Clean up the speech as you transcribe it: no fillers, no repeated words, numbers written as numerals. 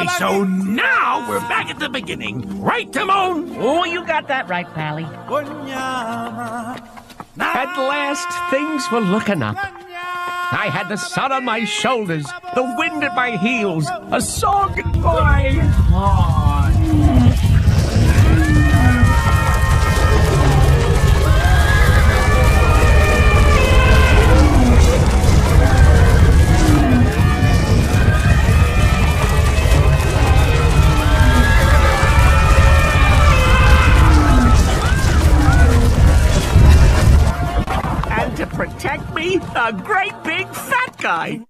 Okay, so now we're back at the beginning. Right, Timon? Oh, you got that right, Pally. At last, things were looking up. I had the sun on my shoulders, the wind at my heels, a song in my heart. And to protect me, a great big fat guy.